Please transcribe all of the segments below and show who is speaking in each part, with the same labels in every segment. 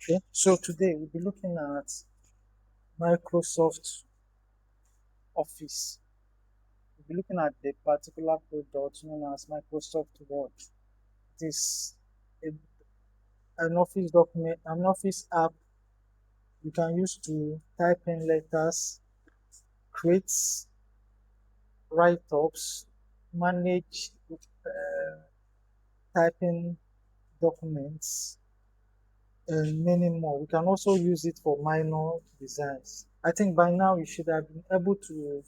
Speaker 1: Okay, so today we'll be looking at Microsoft Office. We'll be looking at the particular product known as Microsoft Word. It is a, an office document, an office app you can use to type in letters, create write-ups, manage typing documents, and many more. We can also use it for minor designs. I think by now you should have been able to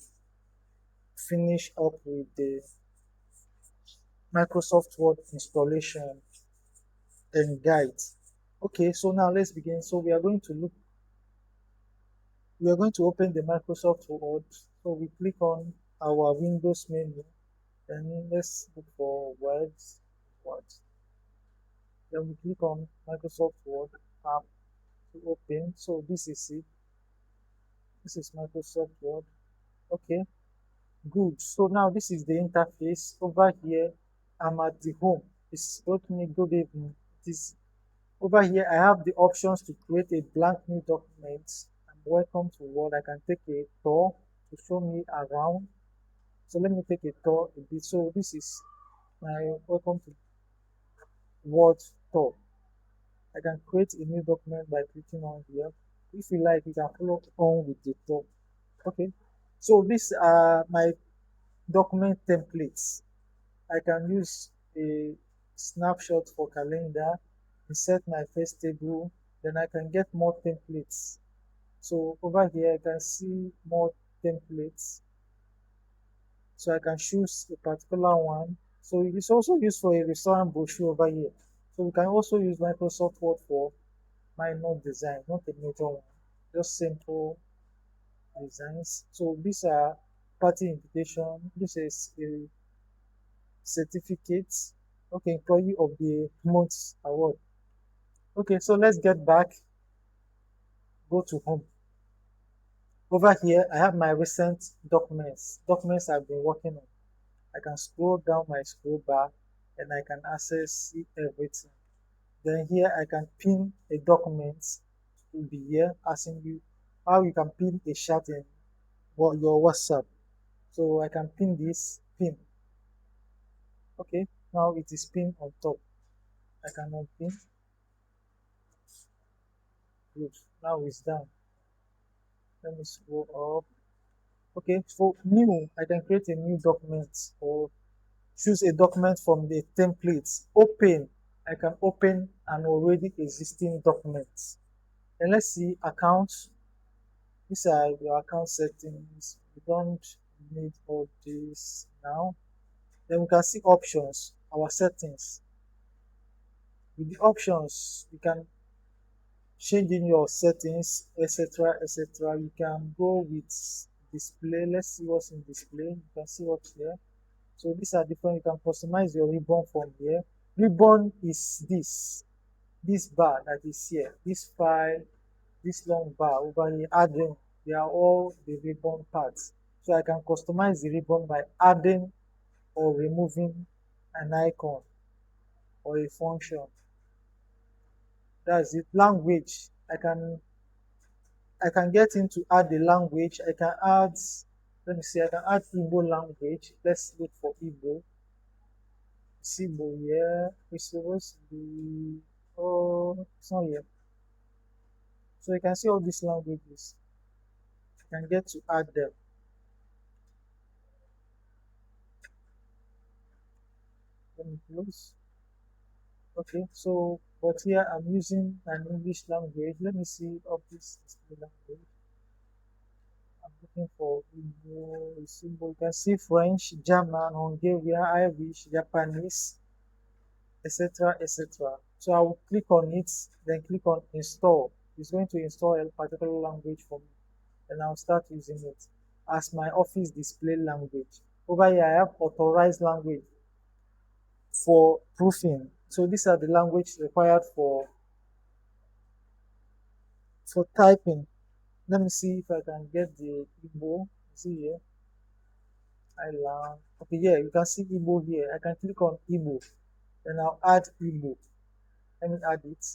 Speaker 1: finish up with the Microsoft Word installation and guides. Okay, so now let's begin. So we are going to open the Microsoft Word. So we click on our Windows menu and let's look for Word. Then we click on Microsoft Word app to open. So this is it. This is Microsoft Word. Okay, good. So now this is the interface. Over here, I'm at the home. It's got me good evening. It is Over here, I have the options to create a blank new document. I'm welcome to Word. I can take a tour to show me around. So let me take a tour a bit. So this is my welcome to Word tour. I can create a new document by clicking on here. If you like, you can follow on with the tour. Okay. So these are my document templates. I can use a snapshot for calendar, insert my first table, then I can get more templates. So over here, I can see more templates. So I can choose a particular one. So it is also used for a restaurant brochure over here. So we can also use Microsoft Word for minor design, not a major one, just simple designs. So these are party invitation. This is a certificate. Okay, employee of the month award. Okay, so let's get back, go to home. Over here, I have my recent documents I've been working on. I can scroll down my scroll bar and I can see everything. Then here I can pin a document to be here asking you how you can pin a chat in your WhatsApp. So I can pin this pin. Okay, now it is pinned on top. I can unpin. Good. Now it's done. Let me scroll up. Okay, for new, I can create a new document or choose a document from the templates. Open, I can open an already existing document. And let's see accounts. These are your account settings. We don't need all this now. Then we can see options, our settings. With the options, you can change in your settings, etc. etc. You can go with display. Let's see what's in display. You can see what's here. So these are different. You can customize your ribbon from here. Ribbon is this bar that is here, this file, this long bar over here, adding, they are all the ribbon parts. So I can customize the ribbon by adding or removing an icon or a function. That's it. Language. I can get into add the language. I can add, let me see, I can add Igbo language. Let's look for Igbo. Igbo here. It's supposed to be, oh, it's not here. So you can see all these languages. You can get to add them. Let me close. Okay, so but here I'm using an English language. Let me see of this display language. I'm looking for Igbo, symbol. You can see French, German, Hungarian, Irish, Japanese, etc. etc. So I will click on it, then click on install. It's going to install a particular language for me, and I'll start using it as my office display language. Over here, I have authorized language for proofing. So these are the language required for typing. Let me see if I can get the Igbo. See here, I learn. Okay, yeah, you can see Igbo here. I can click on Igbo, then I'll add Igbo. Let me add it.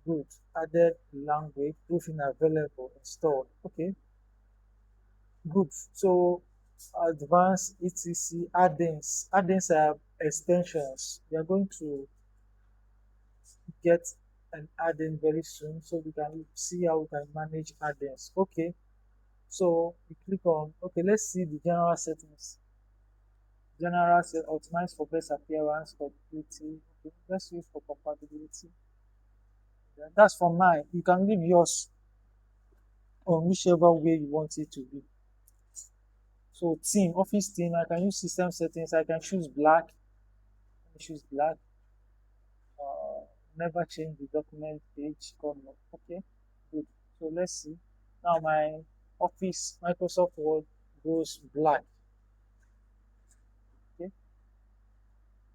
Speaker 1: Good. Added language, proofing available, installed. Okay, good. So advanced etc add-ins. Add-ins are extensions. We are going to get an add-in very soon so we can see how we can manage add-ins. Okay, so we click on, okay, let's see the general settings. General set optimize for best appearance, compatibility. Okay, let's use for compatibility. Then that's for mine. You can leave yours on whichever way you want it to be. So theme, office theme, I can use system settings. I can choose black. Let me choose black. Uh, Never change the document page color. Okay, good. So let's see. Now my Office Microsoft Word goes black. Okay.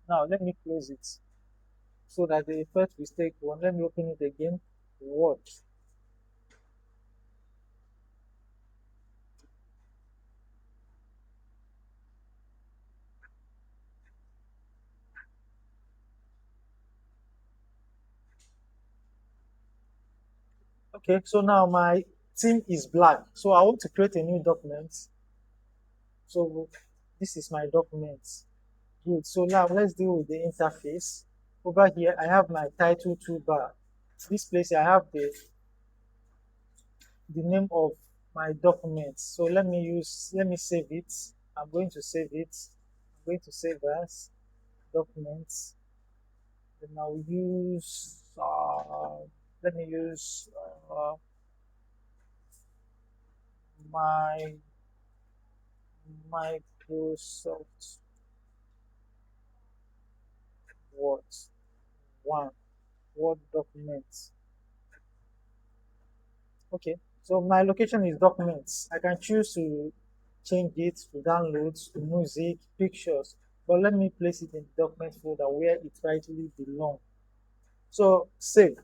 Speaker 1: Now let me close it so that the effect will stay on. Let me open it again. Word. Okay, so now my theme is black. So I want to create a new document. So this is my document. Good. So now let's deal with the interface. Over here, I have my title toolbar. This place, I have the name of my document. So let me save it. I'm going to save it. I'm going to save as documents. Then I'll use, let me use my Microsoft Word one Word document. Okay, so my location is documents. I can choose to change it to downloads, to music, pictures, but let me place it in the document folder where it rightly belongs. So save.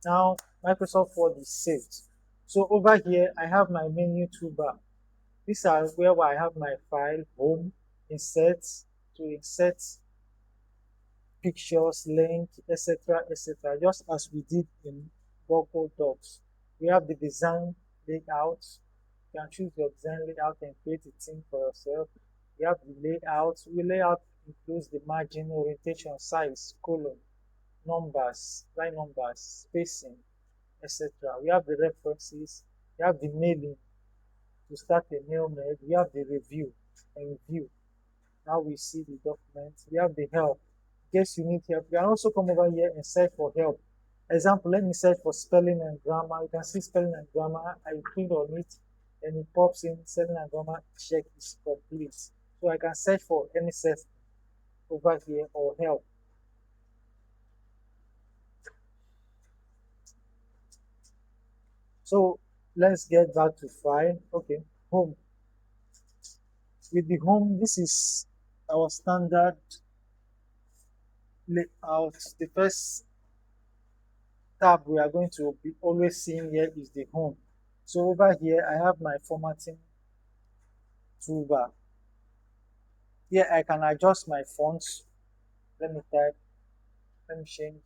Speaker 1: Now Microsoft Word is saved. So over here, I have my menu toolbar. These are where I have my file, home, insert, to insert pictures, link, etc., etc., just as we did in Google Docs. We have the design layout. You can choose your design layout and create a theme for yourself. We have the layout. The layout includes the margin, orientation, size, column, numbers, line numbers, spacing, etc. We have the references. We have the mailing to start a mail mail. We have the review and review. Now we see the document. We have the help. In case you need help, you can also come over here and search for help. Example, let me search for spelling and grammar. You can see spelling and grammar. I click on it and it pops in spelling and grammar check is complete. So I can search for any set over here or help. So let's get back to file. Okay, home. With the home, this is our standard layout. The first tab we are going to be always seeing here is the home. So over here, I have my formatting toolbar. Here I can adjust my fonts. Let me type, let me change,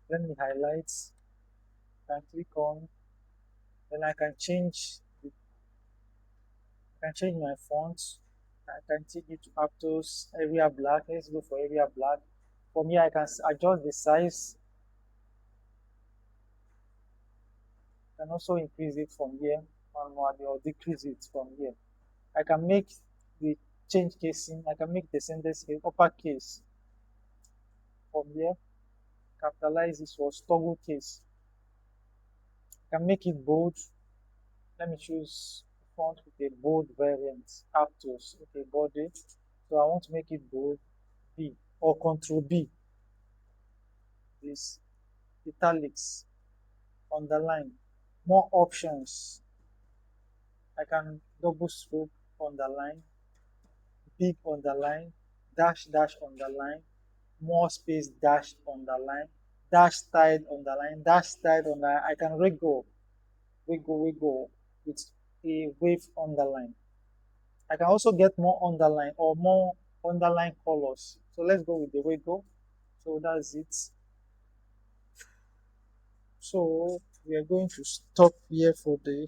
Speaker 1: let me highlight, and click on, then I can change my font. I can take it to Aptos, area black. Let's go for area black. From here, I can adjust the size. I can also increase it from here manually or decrease it from here. I can make the change casing. I can make the sentence case uppercase from here. Capitalize this was toggle case. I can make it bold. Let me choose font with a bold variant. Aptos. Okay, body. So I want to make it bold. B or Control B. This italics, underline. More options. I can double stroke, underline, big underline, dash dash underline, more space dash underline, dash tide underline, dash tide underline. I can wiggle with a wave underline. I can also get more underline or more underline colors. So let's go with the wiggle. So that's it. So we are going to stop here for the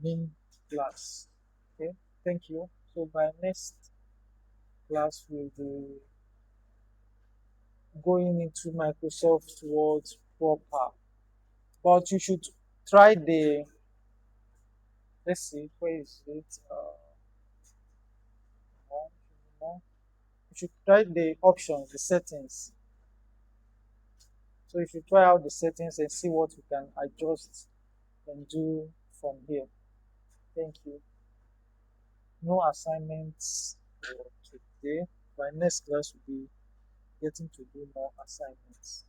Speaker 1: main class. Okay, thank you. So by next class we'll be going into Microsoft Word proper. But you should try the, let's see, where is it? More, more. You should try the options, the settings. So you should try out the settings and see what you can adjust and do from here. Thank you. No assignments for today. My next class will be getting to do more assignments.